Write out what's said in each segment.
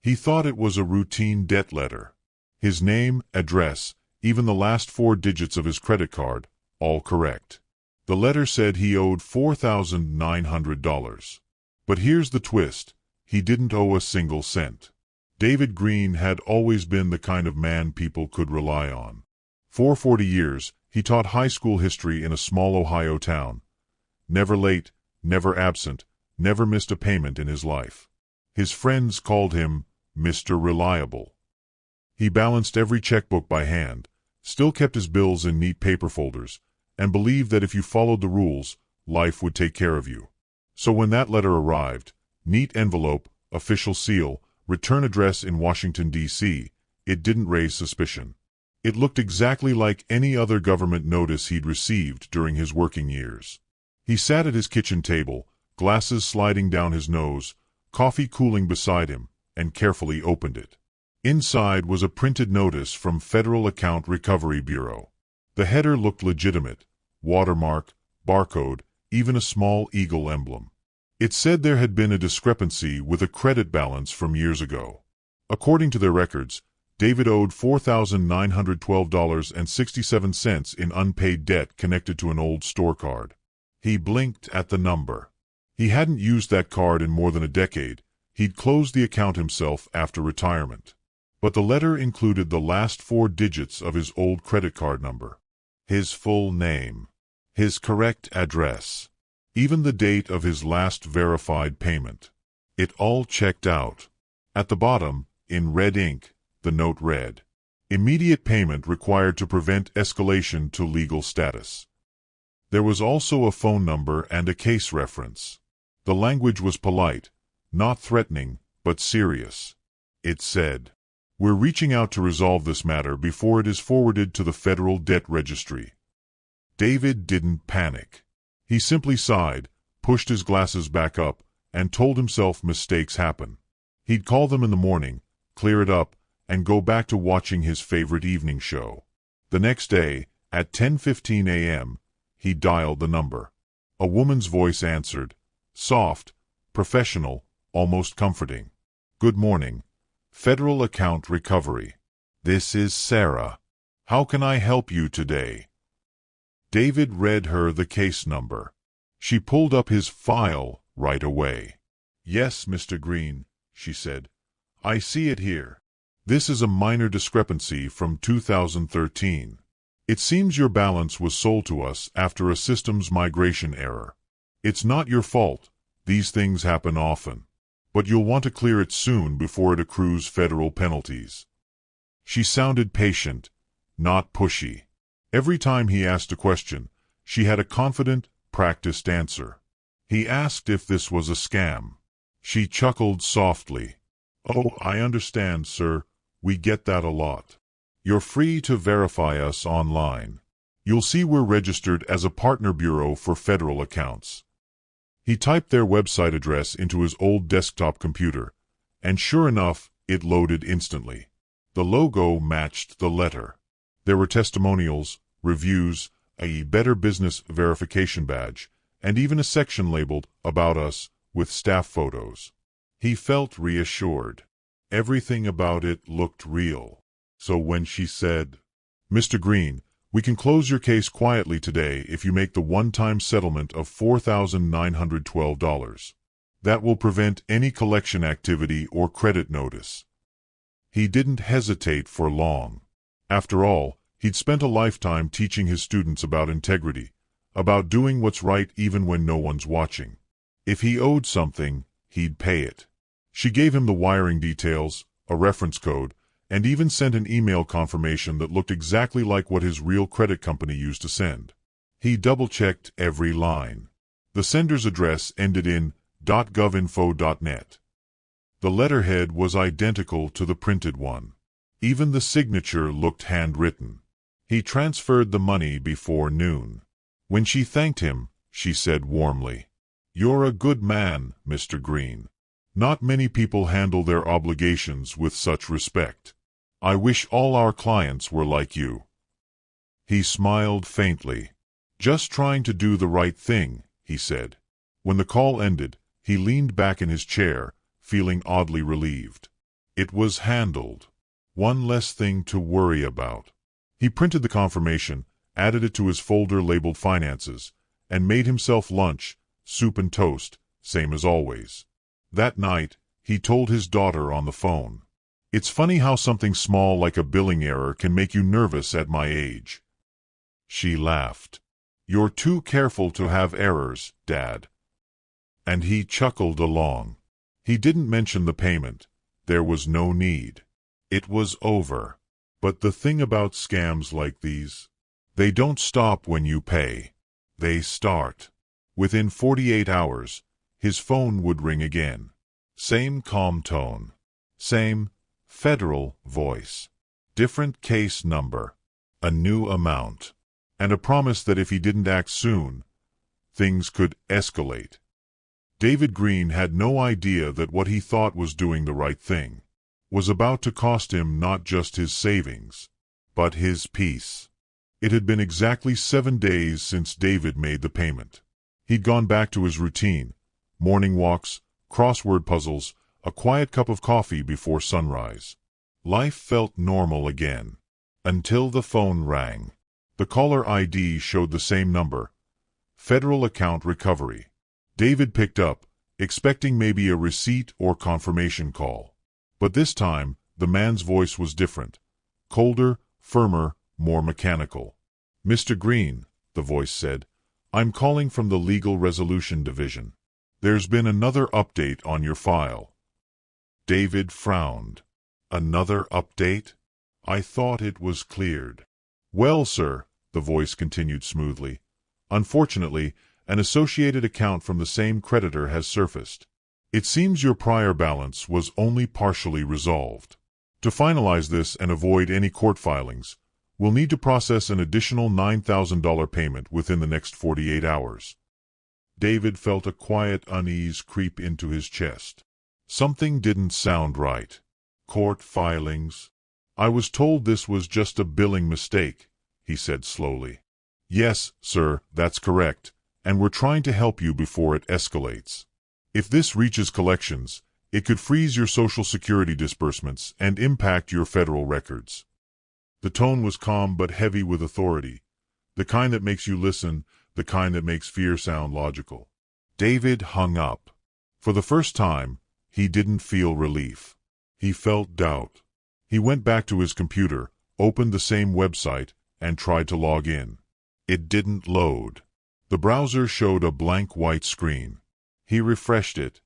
He thought it was a routine debt letter. His name, address, even the last 4 digits of his credit card, all correct. The letter said he owed $4,900. But here's the twist. He didn't owe a single cent. David Green had always been the kind of man people could rely on. For 40 years, he taught high school history in a small Ohio town. Never late, never absent, never missed a payment in his life. His friends called him Mr. Reliable. He balanced every checkbook by hand, still kept his bills in neat paper folders, and believed that if you followed the rules, life would take care of you. So when that letter arrived, neat envelope, official seal, return address in Washington, D.C., it didn't raise suspicion. It looked exactly like any other government notice he'd received during his working years. He sat at his kitchen table, glasses sliding down his nose, coffee cooling beside him, and carefully opened it. Inside was a printed notice from Federal Account Recovery Bureau. The header looked legitimate: watermark, barcode, even a small eagle emblem. It said there had been a discrepancy with a credit balance from years ago. According to their records, David owed $4,912.67 in unpaid debt connected to an old store card. He blinked at the number. He hadn't used that card in more than a decade. He'd closed the account himself after retirement. But the letter included the last 4 digits of his old credit card number, his full name, his correct address, even the date of his last verified payment. It all checked out. At the bottom, in red ink, the note read, "Immediate payment required to prevent escalation to legal status." There was also a phone number and a case reference. The language was polite, not threatening, but serious. It said, "We're reaching out to resolve this matter before it is forwarded to the Federal Debt Registry." David didn't panic. He simply sighed, pushed his glasses back up, and told himself mistakes happen. He'd call them in the morning, clear it up, and go back to watching his favorite evening show. The next day, at 10:15 a.m., he dialed the number. A woman's voice answered, soft, professional, almost comforting. "Good morning. Federal Account Recovery. This is Sarah. How can I help you today?" David read her the case number. She pulled up his file right away. "Yes, Mr. Green," she said. "I see it here. This is a minor discrepancy from 2013. It seems your balance was sold to us after a systems migration error. It's not your fault. These things happen often. But you'll want to clear it soon before it accrues federal penalties." She sounded patient, not pushy. Every time he asked a question, she had a confident, practiced answer. He asked if this was a scam. She chuckled softly. "Oh, I understand, sir. We get that a lot. You're free to verify us online. You'll see we're registered as a partner bureau for federal accounts." He typed their website address into his old desktop computer, and sure enough, it loaded instantly. The logo matched the letter. There were testimonials, reviews, a Better Business verification badge, and even a section labeled About Us with staff photos. He felt reassured. Everything about it looked real. So when she said, "Mr. Green, we can close your case quietly today if you make the one-time settlement of $4,912. That will prevent any collection activity or credit notice." He didn't hesitate for long. After all, he'd spent a lifetime teaching his students about integrity, about doing what's right even when no one's watching. If he owed something, he'd pay it. She gave him the wiring details, a reference code, and even sent an email confirmation that looked exactly like what his real credit company used to send. He double-checked every line. The sender's address ended in .govinfo.net. The letterhead was identical to the printed one. Even the signature looked handwritten. He transferred the money before noon. When she thanked him, she said warmly, "You're a good man, Mr. Green. Not many people handle their obligations with such respect. I wish all our clients were like you." He smiled faintly. "Just trying to do the right thing," he said. When the call ended, he leaned back in his chair, feeling oddly relieved. It was handled. One less thing to worry about. He printed the confirmation, added it to his folder labeled Finances, and made himself lunch, soup and toast, same as always. That night, he told his daughter on the phone. "It's funny how something small like a billing error can make you nervous at my age." She laughed. "You're too careful to have errors, Dad." And he chuckled along. He didn't mention the payment. There was no need. It was over. But the thing about scams like these, they don't stop when you pay. They start. Within 48 hours, his phone would ring again. Same calm tone. Same federal voice. Different case number. A new amount. And a promise that if he didn't act soon, things could escalate. David Green had no idea that what he thought was doing the right thing was about to cost him not just his savings, but his peace. It had been exactly 7 days since David made the payment. He'd gone back to his routine, morning walks, crossword puzzles, a quiet cup of coffee before sunrise. Life felt normal again. Until the phone rang. The caller ID showed the same number. Federal account recovery. David picked up, expecting maybe a receipt or confirmation call. But this time, the man's voice was different. Colder, firmer, more mechanical. "Mr. Green," the voice said, "I'm calling from the Legal Resolution Division. There's been another update on your file." David frowned. "Another update? I thought it was cleared." "Well, sir," the voice continued smoothly, "unfortunately, an associated account from the same creditor has surfaced. It seems your prior balance was only partially resolved. To finalize this and avoid any court filings, we'll need to process an additional $9,000 payment within the next 48 hours. David felt a quiet unease creep into his chest. Something didn't sound right. Court filings? "I was told this was just a billing mistake," he said slowly. "Yes, sir, that's correct, and we're trying to help you before it escalates. If this reaches collections, it could freeze your Social Security disbursements and impact your federal records." The tone was calm but heavy with authority, the kind that makes you listen, the kind that makes fear sound logical. David hung up. For the first time, he didn't feel relief. He felt doubt. He went back to his computer, opened the same website, and tried to log in. It didn't load. The browser showed a blank white screen. He refreshed it.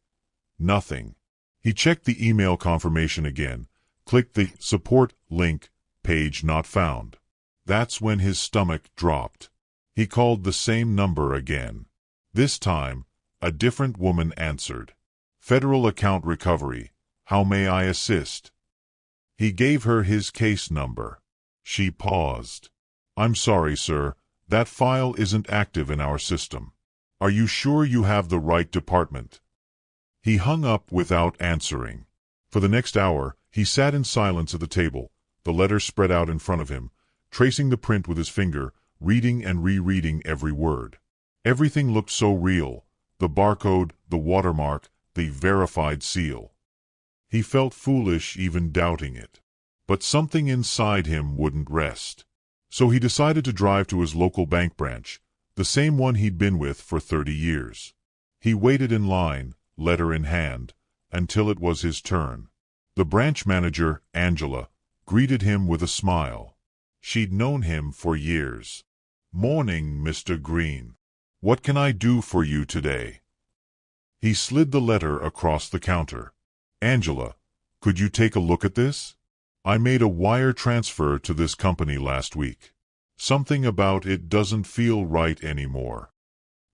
Nothing. He checked the email confirmation again, clicked the support link, page not found. That's when his stomach dropped. He called the same number again. This time, a different woman answered. "Federal account recovery. How may I assist?" He gave her his case number. She paused. "I'm sorry, sir. That file isn't active in our system. Are you sure you have the right department?" He hung up without answering. For the next hour, he sat in silence at the table, the letters spread out in front of him, tracing the print with his finger, reading and rereading every word. Everything looked so real. The barcode, the watermark, the verified seal. He felt foolish even doubting it. But something inside him wouldn't rest. So he decided to drive to his local bank branch, the same one he'd been with for 30 years. He waited in line, letter in hand, until it was his turn. The branch manager, Angela, greeted him with a smile. She'd known him for years. "Morning, Mr. Green. What can I do for you today?" He slid the letter across the counter. "Angela, could you take a look at this? I made a wire transfer to this company last week. Something about it doesn't feel right anymore."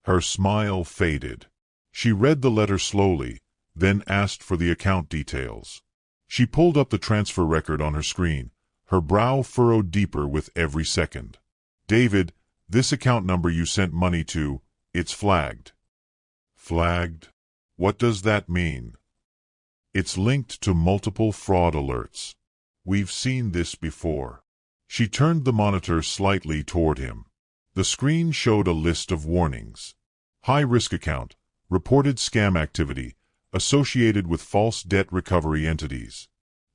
Her smile faded. She read the letter slowly, then asked for the account details. She pulled up the transfer record on her screen, her brow furrowed deeper with every second. "David, this account number you sent money to, it's flagged." "Flagged? What does that mean?" "It's linked to multiple fraud alerts. We've seen this before." She turned the monitor slightly toward him. The screen showed a list of warnings. High-risk account, reported scam activity, associated with false debt recovery entities.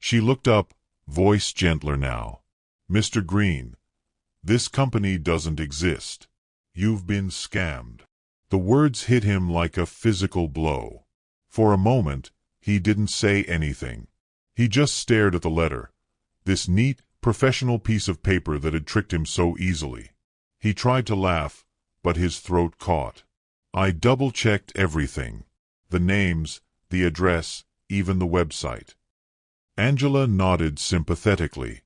She looked up, voice gentler now. "Mr. Green, this company doesn't exist. You've been scammed." The words hit him like a physical blow. For a moment, he didn't say anything. He just stared at the letter, this neat, professional piece of paper that had tricked him so easily. He tried to laugh, but his throat caught. "I double-checked everything. The names, the address, even the website." Angela nodded sympathetically.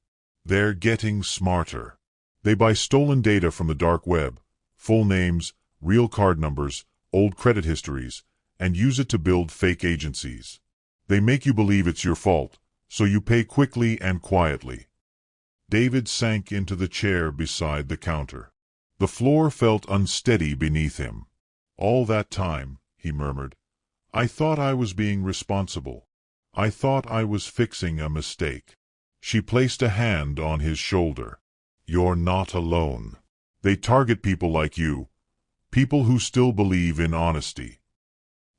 "They're getting smarter. They buy stolen data from the dark web, full names, real card numbers, old credit histories, and use it to build fake agencies. They make you believe it's your fault, so you pay quickly and quietly." David sank into the chair beside the counter. The floor felt unsteady beneath him. "All that time," he murmured, "I thought I was being responsible. I thought I was fixing a mistake." She placed a hand on his shoulder. "You're not alone. They target people like you, people who still believe in honesty."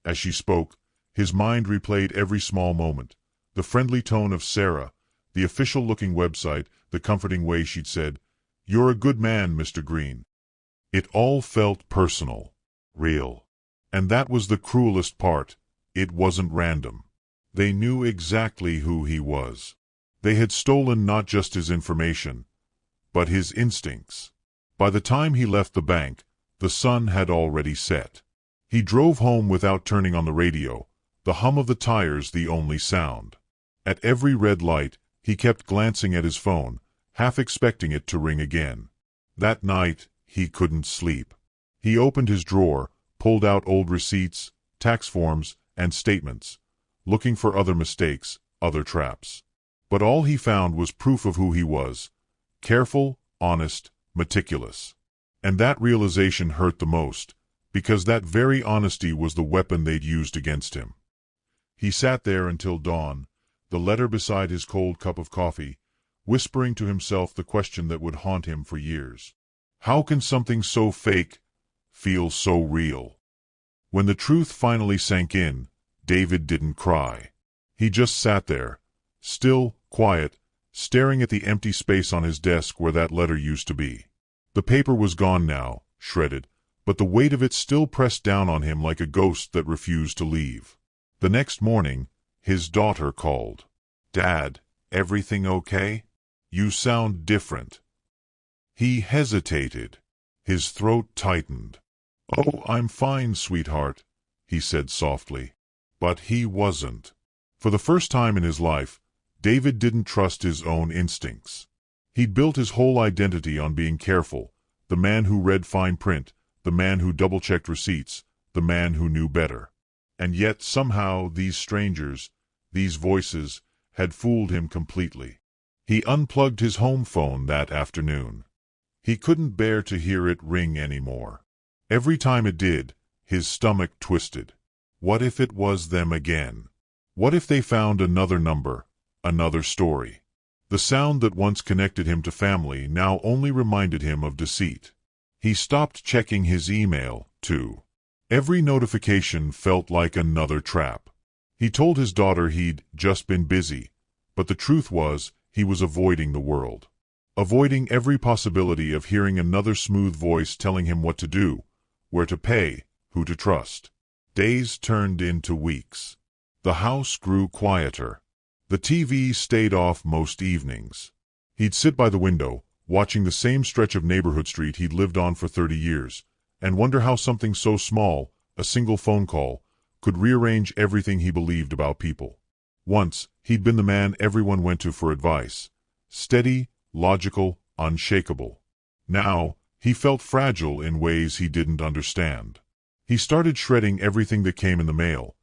As she spoke, his mind replayed every small moment, the friendly tone of Sarah, the official-looking website, the comforting way she'd said, "You're a good man, Mr. Green." It all felt personal, real. And that was the cruelest part. It wasn't random. They knew exactly who he was. They had stolen not just his information, but his instincts. By the time he left the bank, the sun had already set. He drove home without turning on the radio, the hum of the tires the only sound. At every red light, he kept glancing at his phone, half expecting it to ring again. That night, he couldn't sleep. He opened his drawer, pulled out old receipts, tax forms, and statements, looking for other mistakes, other traps. But all he found was proof of who he was: careful, honest, meticulous. And that realization hurt the most, because that very honesty was the weapon they'd used against him. He sat there until dawn, the letter beside his cold cup of coffee, whispering to himself the question that would haunt him for years. How can something so fake feel so real? When the truth finally sank in, David didn't cry. He just sat there, still, quiet, staring at the empty space on his desk where that letter used to be. The paper was gone now, shredded, but the weight of it still pressed down on him like a ghost that refused to leave. The next morning, his daughter called. "Dad, everything okay? You sound different." He hesitated. His throat tightened. "Oh, I'm fine, sweetheart," he said softly. But he wasn't. For the first time in his life, David didn't trust his own instincts. He'd built his whole identity on being careful, the man who read fine print, the man who double-checked receipts, the man who knew better. And yet somehow these strangers, these voices, had fooled him completely. He unplugged his home phone that afternoon. He couldn't bear to hear it ring anymore. Every time it did, his stomach twisted. What if it was them again? What if they found another number, another story? The sound that once connected him to family now only reminded him of deceit. He stopped checking his email, too. Every notification felt like another trap. He told his daughter he'd just been busy, but the truth was he was avoiding the world. Avoiding every possibility of hearing another smooth voice telling him what to do, where to pay, who to trust. Days turned into weeks. The house grew quieter. The TV stayed off most evenings. He'd sit by the window, watching the same stretch of neighborhood street he'd lived on for 30 years, and wonder how something so small, a single phone call, could rearrange everything he believed about people. Once, he'd been the man everyone went to for advice. Steady, logical, unshakable. Now, he felt fragile in ways he didn't understand. He started shredding everything that came in the mail.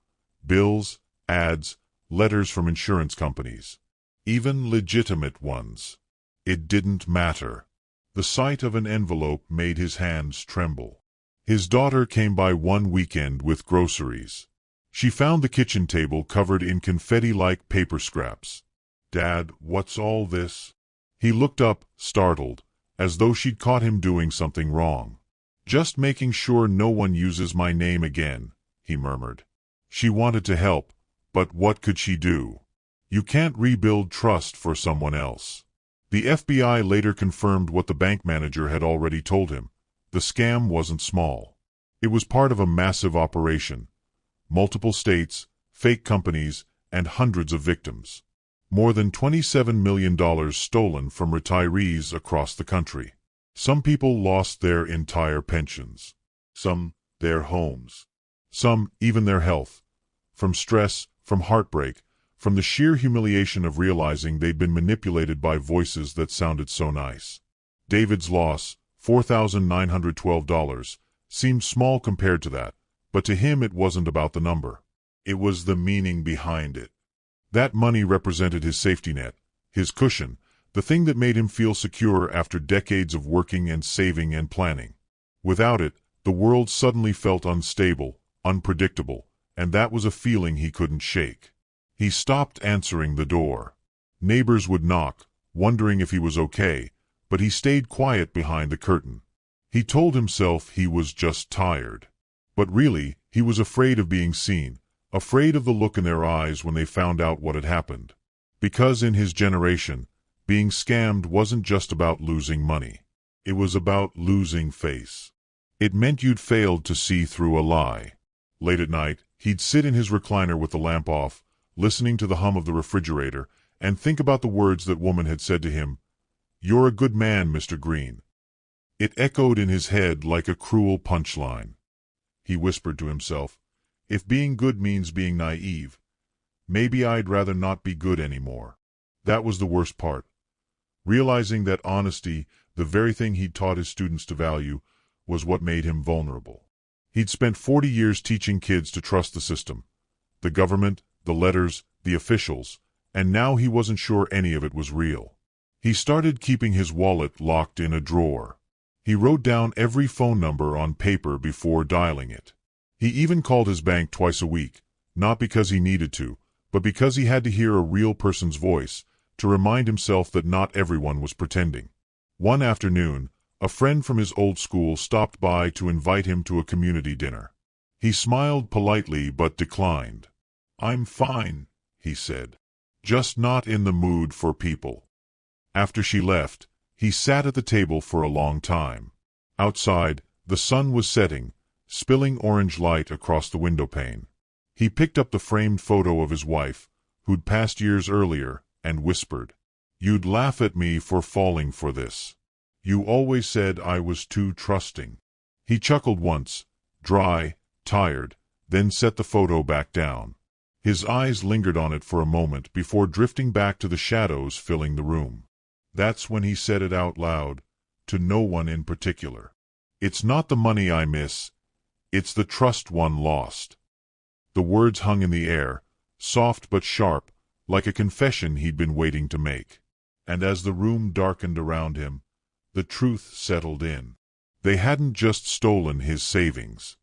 Bills, ads, letters from insurance companies. Even legitimate ones. It didn't matter. The sight of an envelope made his hands tremble. His daughter came by one weekend with groceries. She found the kitchen table covered in confetti-like paper scraps. "Dad, what's all this?" He looked up, startled, as though she'd caught him doing something wrong. "Just making sure no one uses my name again," he murmured. She wanted to help, but what could she do? You can't rebuild trust for someone else. The FBI later confirmed what the bank manager had already told him. The scam wasn't small. It was part of a massive operation. Multiple states, fake companies, and hundreds of victims. More than $27 million stolen from retirees across the country. Some people lost their entire pensions. Some, their homes. Some, even their health. From stress, from heartbreak, from the sheer humiliation of realizing they'd been manipulated by voices that sounded so nice. David's loss, $4,912, seemed small compared to that, but to him it wasn't about the number. It was the meaning behind it. That money represented his safety net, his cushion, the thing that made him feel secure after decades of working and saving and planning. Without it, the world suddenly felt unstable, unpredictable, and that was a feeling he couldn't shake. He stopped answering the door. Neighbors would knock, wondering if he was okay, but he stayed quiet behind the curtain. He told himself he was just tired. But really, he was afraid of being seen, afraid of the look in their eyes when they found out what had happened. Because in his generation, being scammed wasn't just about losing money. It was about losing face. It meant you'd failed to see through a lie. Late at night, he'd sit in his recliner with the lamp off, listening to the hum of the refrigerator, and think about the words that woman had said to him. "You're a good man, Mr. Green." It echoed in his head like a cruel punchline. He whispered to himself, "If being good means being naive, maybe I'd rather not be good anymore." That was the worst part. Realizing that honesty, the very thing he'd taught his students to value, was what made him vulnerable. He'd spent 40 years teaching kids to trust the system, the government, the letters, the officials, and now he wasn't sure any of it was real. He started keeping his wallet locked in a drawer. He wrote down every phone number on paper before dialing it. He even called his bank twice a week, not because he needed to, but because he had to hear a real person's voice, to remind himself that not everyone was pretending. One afternoon, a friend from his old school stopped by to invite him to a community dinner. He smiled politely but declined. "I'm fine," he said. "Just not in the mood for people." After she left, he sat at the table for a long time. Outside, the sun was setting, spilling orange light across the windowpane. He picked up the framed photo of his wife, who'd passed years earlier, and whispered, "You'd laugh at me for falling for this. You always said I was too trusting." He chuckled once, dry, tired, then set the photo back down. His eyes lingered on it for a moment before drifting back to the shadows filling the room. That's when he said it out loud, to no one in particular. "It's not the money I miss, it's the trust one lost." The words hung in the air, soft but sharp, like a confession he'd been waiting to make. And as the room darkened around him, the truth settled in. They hadn't just stolen his savings.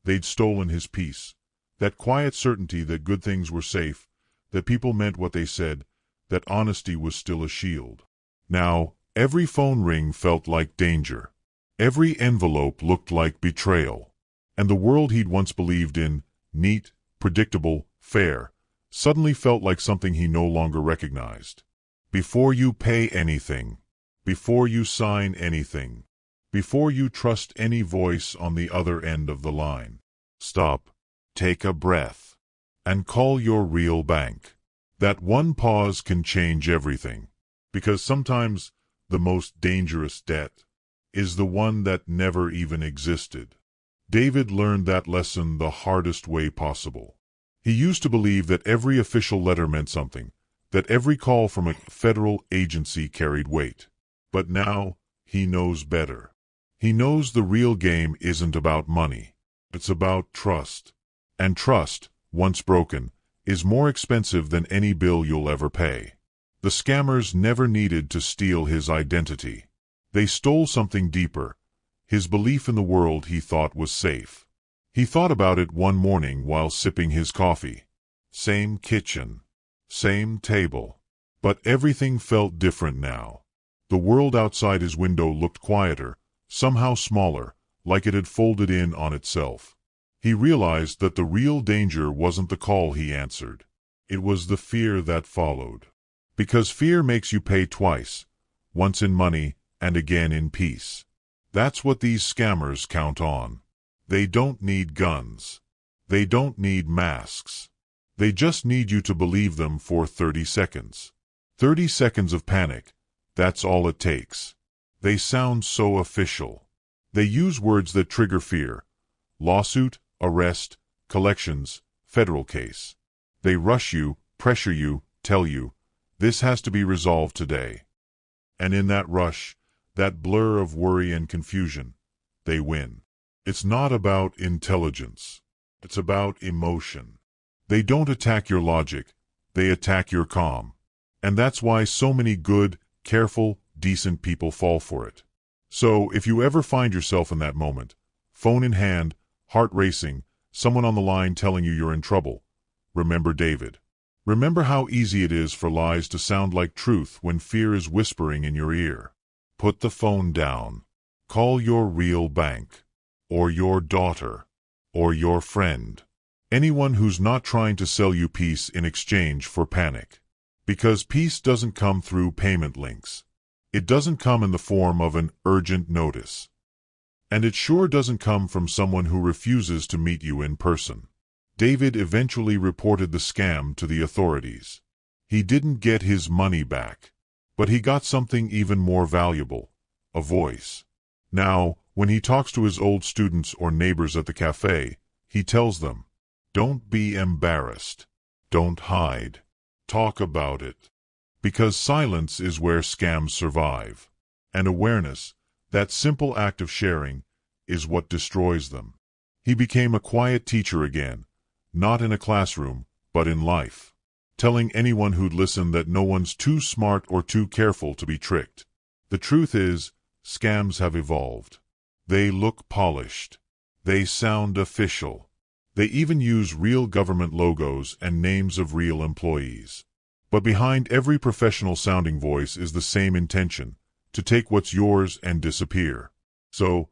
They'd stolen his peace. That quiet certainty that good things were safe, that people meant what they said, that honesty was still a shield. Now, every phone ring felt like danger. Every envelope looked like betrayal. And the world he'd once believed in, neat, predictable, fair, suddenly felt like something he no longer recognized. Before you pay anything, before you sign anything, before you trust any voice on the other end of the line, stop, take a breath, and call your real bank. That one pause can change everything, because sometimes the most dangerous debt is the one that never even existed. David learned that lesson the hardest way possible. He used to believe that every official letter meant something, that every call from a federal agency carried weight. But now, he knows better. He knows the real game isn't about money. It's about trust. And trust, once broken, is more expensive than any bill you'll ever pay. The scammers never needed to steal his identity. They stole something deeper, his belief in the world he thought was safe. He thought about it one morning while sipping his coffee. Same kitchen, same table. But everything felt different now. The world outside his window looked quieter, somehow smaller, like it had folded in on itself. He realized that the real danger wasn't the call he answered. It was the fear that followed. Because fear makes you pay twice, once in money and again in peace. That's what these scammers count on. They don't need guns. They don't need masks. They just need you to believe them for 30 seconds. 30 seconds of panic. That's all it takes. They sound so official. They use words that trigger fear. Lawsuit, arrest, collections, federal case. They rush you, pressure you, tell you, this has to be resolved today. And in that rush, that blur of worry and confusion, they win. It's not about intelligence. It's about emotion. They don't attack your logic. They attack your calm. And that's why so many good, careful, decent people fall for it. So, if you ever find yourself in that moment, phone in hand, heart racing, someone on the line telling you you're in trouble, remember David. Remember how easy it is for lies to sound like truth when fear is whispering in your ear. Put the phone down. Call your real bank. Or your daughter. Or your friend. Anyone who's not trying to sell you peace in exchange for panic. Because peace doesn't come through payment links. It doesn't come in the form of an urgent notice. And it sure doesn't come from someone who refuses to meet you in person. David eventually reported the scam to the authorities. He didn't get his money back, but he got something even more valuable, a voice. Now, when he talks to his old students or neighbors at the cafe, he tells them, don't be embarrassed. Don't hide. Talk about it. Because silence is where scams survive. And awareness, that simple act of sharing, is what destroys them. He became a quiet teacher again. Not in a classroom, but in life. Telling anyone who'd listen that no one's too smart or too careful to be tricked. The truth is, scams have evolved. They look polished. They sound official. They even use real government logos and names of real employees. But behind every professional-sounding voice is the same intention, to take what's yours and disappear. So,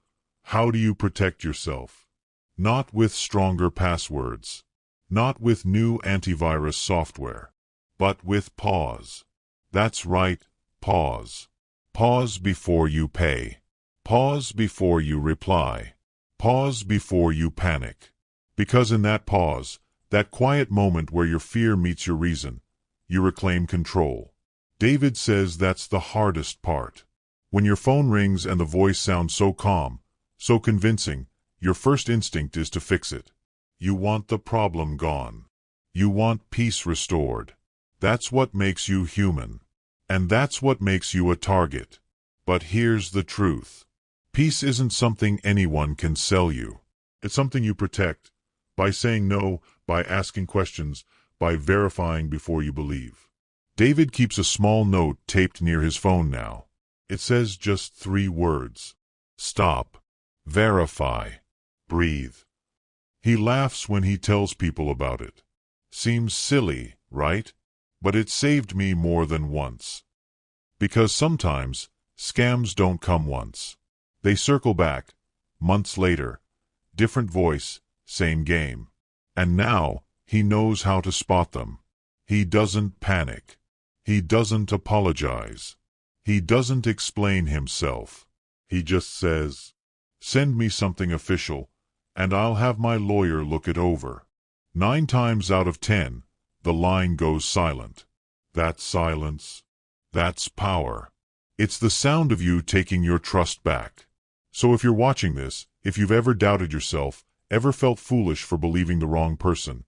how do you protect yourself? Not with stronger passwords. Not with new antivirus software, but with pause. That's right, pause. Pause before you pay. Pause before you reply. Pause before you panic. Because in that pause, that quiet moment where your fear meets your reason, you reclaim control. David says that's the hardest part. When your phone rings and the voice sounds so calm, so convincing, your first instinct is to fix it. You want the problem gone. You want peace restored. That's what makes you human. And that's what makes you a target. But here's the truth. Peace isn't something anyone can sell you. It's something you protect. By saying no, by asking questions, by verifying before you believe. David keeps a small note taped near his phone now. It says just 3 words. Stop. Verify. Breathe. He laughs when he tells people about it. Seems silly, right? But it saved me more than once. Because sometimes, scams don't come once. They circle back, months later. Different voice, same game. And now, he knows how to spot them. He doesn't panic. He doesn't apologize. He doesn't explain himself. He just says, send me something official, and I'll have my lawyer look it over. 9 times out of 10, the line goes silent. That's silence. That's power. It's the sound of you taking your trust back. So if you're watching this, if you've ever doubted yourself, ever felt foolish for believing the wrong person,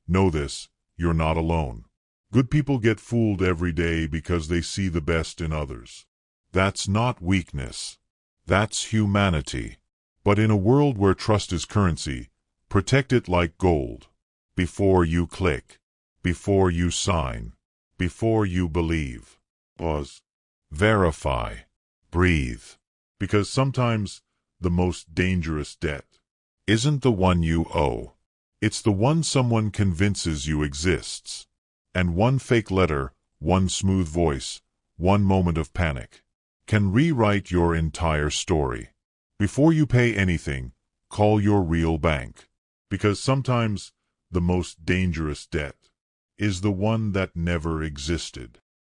know this, you're not alone. Good people get fooled every day because they see the best in others. That's not weakness. That's humanity. But in a world where trust is currency, protect it like gold. Before you click. Before you sign. Before you believe. Pause. Verify. Breathe. Because sometimes the most dangerous debt isn't the one you owe. It's the one someone convinces you exists. And one fake letter, one smooth voice, one moment of panic can rewrite your entire story. Before you pay anything, call your real bank. Because sometimes the most dangerous debt is the one that never existed.